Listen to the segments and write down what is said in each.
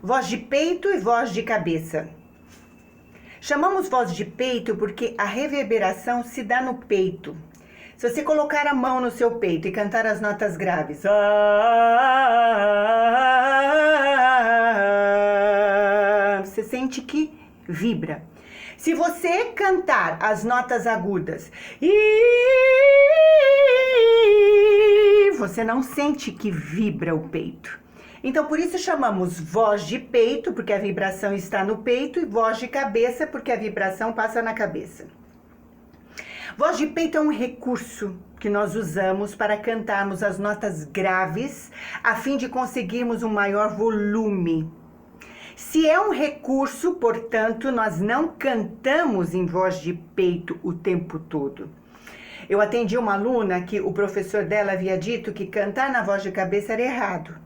Voz de peito e voz de cabeça. Chamamos voz de peito porque a reverberação se dá no peito. Se você colocar a mão no seu peito e cantar as notas graves, você sente que vibra. Se você cantar as notas agudas, você não sente que vibra o peito. Então, por isso chamamos voz de peito, porque a vibração está no peito, e voz de cabeça, porque a vibração passa na cabeça. Voz de peito é um recurso que nós usamos para cantarmos as notas graves, a fim de conseguirmos um maior volume. Se é um recurso, portanto, nós não cantamos em voz de peito o tempo todo. Eu atendi uma aluna que o professor dela havia dito que cantar na voz de cabeça era errado.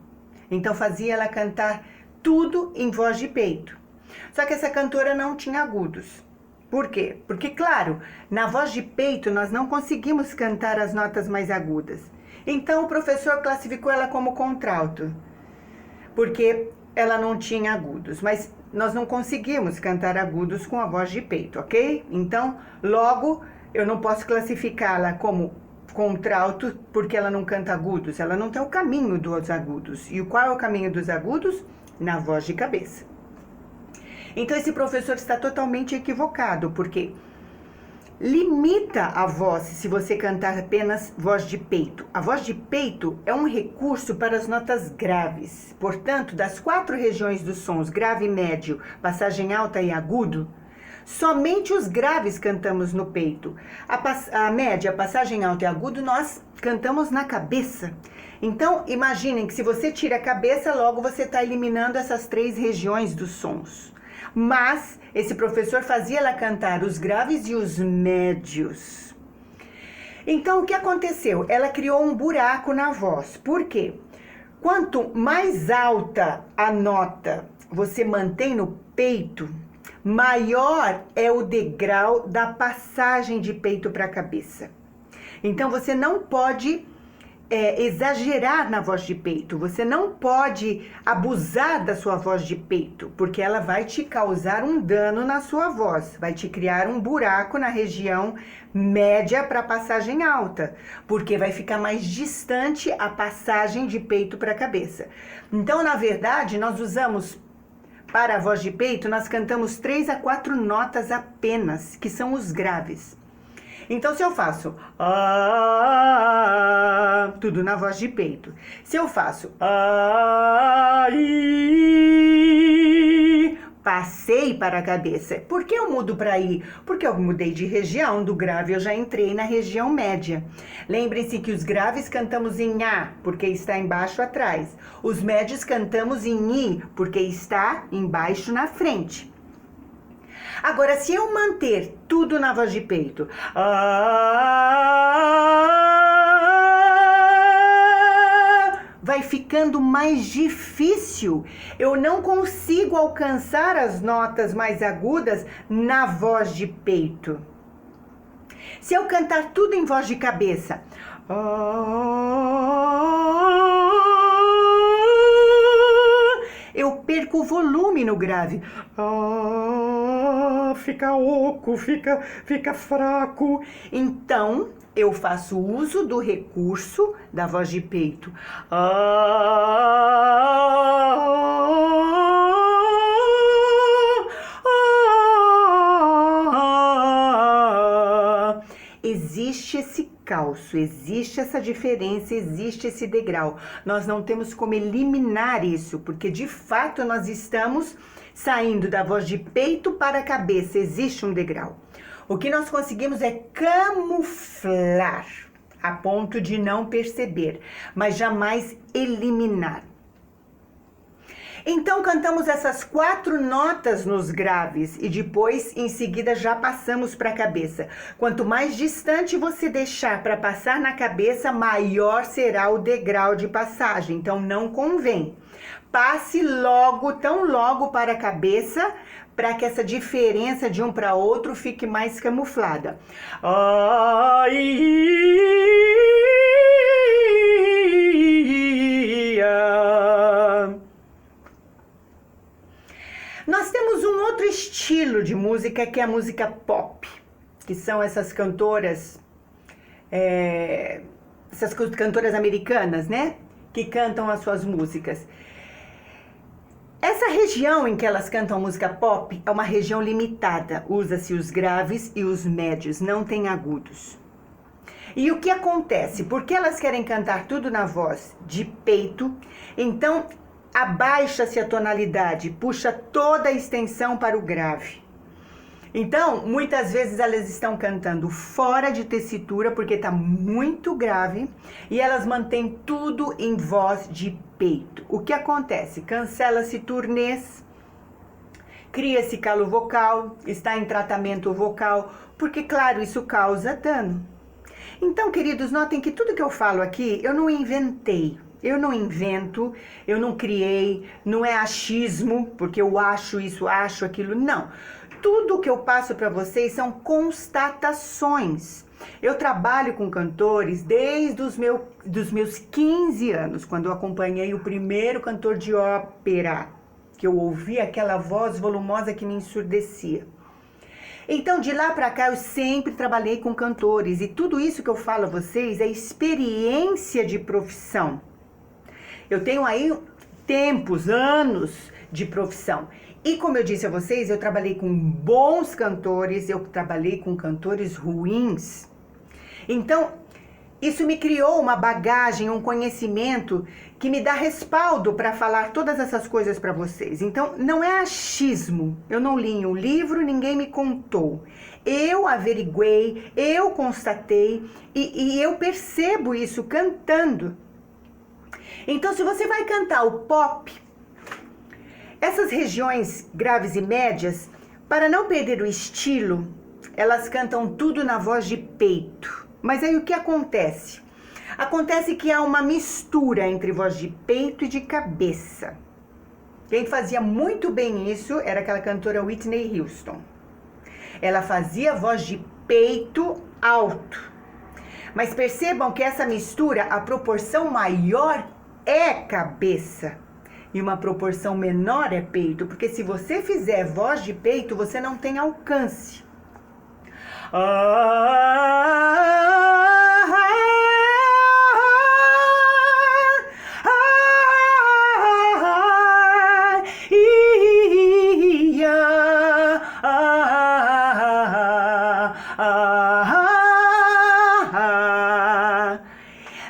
Então fazia ela cantar tudo em voz de peito. Só que essa cantora não tinha agudos. Por quê? Porque, claro, na voz de peito nós não conseguimos cantar as notas mais agudas. Então o professor classificou ela como contralto, porque ela não tinha agudos. Mas nós não conseguimos cantar agudos com a voz de peito, ok? Então, logo, eu não posso classificá-la como contralto, porque ela não canta agudos, ela não tem o caminho dos agudos. E qual é o caminho dos agudos? Na voz de cabeça. Então esse professor está totalmente equivocado, porque limita a voz se você cantar apenas voz de peito. A voz de peito é um recurso para as notas graves. Portanto, das 4 regiões dos sons, grave, médio, passagem alta e agudo, somente os graves cantamos no peito. A média, a passagem alta e agudo, nós cantamos na cabeça. Então, imaginem que se você tira a cabeça, logo você está eliminando essas 3 regiões dos sons. Mas esse professor fazia ela cantar os graves e os médios. Então, o que aconteceu? Ela criou um buraco na voz. Por quê? Quanto mais alta a nota você mantém no peito, maior é o degrau da passagem de peito para a cabeça. Então, você não pode exagerar na voz de peito, você não pode abusar da sua voz de peito, porque ela vai te causar um dano na sua voz, vai te criar um buraco na região média para a passagem alta, porque vai ficar mais distante a passagem de peito para a cabeça. Então, na verdade, nós usamos para a voz de peito, nós cantamos 3 a 4 notas apenas, que são os graves. Então, se eu faço tudo na voz de peito. Se eu faço passei para a cabeça. Por que eu mudo para I? Porque eu mudei de região, do grave eu já entrei na região média. Lembrem-se que os graves cantamos em A, porque está embaixo atrás. Os médios cantamos em I, porque está embaixo na frente. Agora, se eu manter tudo na voz de peito, vai ficando mais difícil. Eu não consigo alcançar as notas mais agudas na voz de peito. Se eu cantar tudo em voz de cabeça, eu perco o volume no grave. Fica oco, fica fraco. Então, eu faço uso do recurso da voz de peito. Existe esse calço, existe essa diferença, existe esse degrau. Nós não temos como eliminar isso, porque de fato nós estamos saindo da voz de peito para a cabeça, existe um degrau. O que nós conseguimos é camuflar, a ponto de não perceber, mas jamais eliminar. Então cantamos essas 4 notas nos graves e depois, em seguida, já passamos para a cabeça. Quanto mais distante você deixar para passar na cabeça, maior será o degrau de passagem. Então não convém. Passe logo, tão logo para a cabeça, para que essa diferença de um para outro fique mais camuflada. Nós temos um outro estilo de música que é a música pop, que são essas cantoras, americanas, né? Que cantam as suas músicas. Essa região em que elas cantam música pop é uma região limitada. Usa-se os graves e os médios, não tem agudos. E o que acontece? Porque elas querem cantar tudo na voz de peito, então abaixa-se a tonalidade, puxa toda a extensão para o grave. Então, muitas vezes elas estão cantando fora de tessitura, porque está muito grave, e elas mantêm tudo em voz de peito. O que acontece? Cancela-se turnês, cria-se calo vocal, está em tratamento vocal, porque, claro, isso causa dano. Então, queridos, notem que tudo que eu falo aqui, eu não inventei. Eu não invento, eu não criei, não é achismo, porque eu acho isso, acho aquilo, não. Tudo que eu passo para vocês são constatações. Eu trabalho com cantores desde dos meus 15 anos, quando eu acompanhei o primeiro cantor de ópera, que eu ouvi aquela voz volumosa que me ensurdecia. Então, de lá para cá, eu sempre trabalhei com cantores, e tudo isso que eu falo a vocês é experiência de profissão. Eu tenho aí tempos, anos de profissão. E como eu disse a vocês, eu trabalhei com bons cantores, eu trabalhei com cantores ruins. Então, isso me criou uma bagagem, um conhecimento que me dá respaldo para falar todas essas coisas para vocês. Então, não é achismo. Eu não li um livro, ninguém me contou. Eu averiguei, eu constatei e eu percebo isso cantando. Então, se você vai cantar o pop, essas regiões graves e médias, para não perder o estilo, elas cantam tudo na voz de peito. Mas aí o que acontece? Acontece que há uma mistura entre voz de peito e de cabeça. Quem fazia muito bem isso era aquela cantora Whitney Houston. Ela fazia voz de peito alto. Mas percebam que essa mistura, a proporção maior é cabeça e uma proporção menor é peito, porque se você fizer voz de peito, você não tem alcance.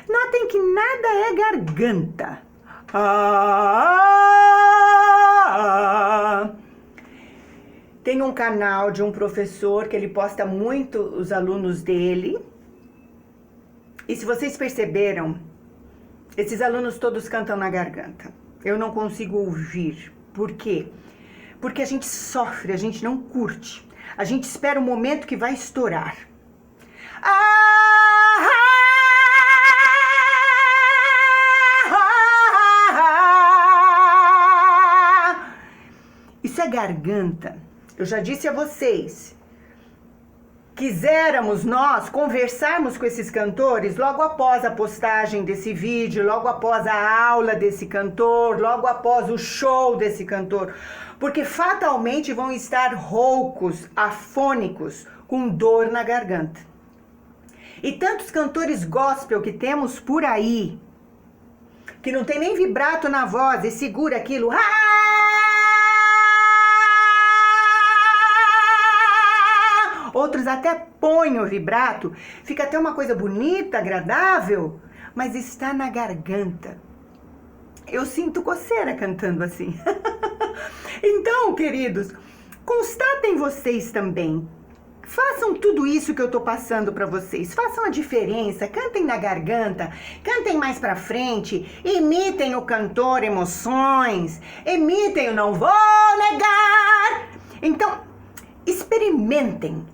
Notem que nada é garganta. Tem um canal de um professor que ele posta muito os alunos dele. E se vocês perceberam, esses alunos todos cantam na garganta. Eu não consigo ouvir. Por quê? Porque a gente sofre, a gente não curte. A gente espera o momento que vai estourar. Isso é garganta. Eu já disse a vocês, quiséramos nós conversarmos com esses cantores logo após a postagem desse vídeo, logo após a aula desse cantor, logo após o show desse cantor, porque fatalmente vão estar roucos, afônicos, com dor na garganta. E tantos cantores gospel que temos por aí, que não tem nem vibrato na voz e segura aquilo, outros até põem o vibrato, fica até uma coisa bonita, agradável, mas está na garganta. Eu sinto coceira cantando assim. Então, queridos, constatem vocês também. Façam tudo isso que eu tô passando para vocês. Façam a diferença, cantem na garganta, cantem mais para frente, imitem o cantor Emoções, imitem o Não Vou Negar. Então, experimentem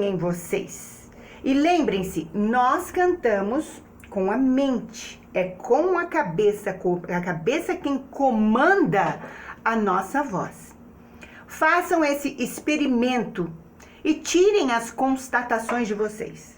em vocês. E lembrem-se, nós cantamos com a mente, é com a cabeça quem comanda a nossa voz. Façam esse experimento e tirem as constatações de vocês.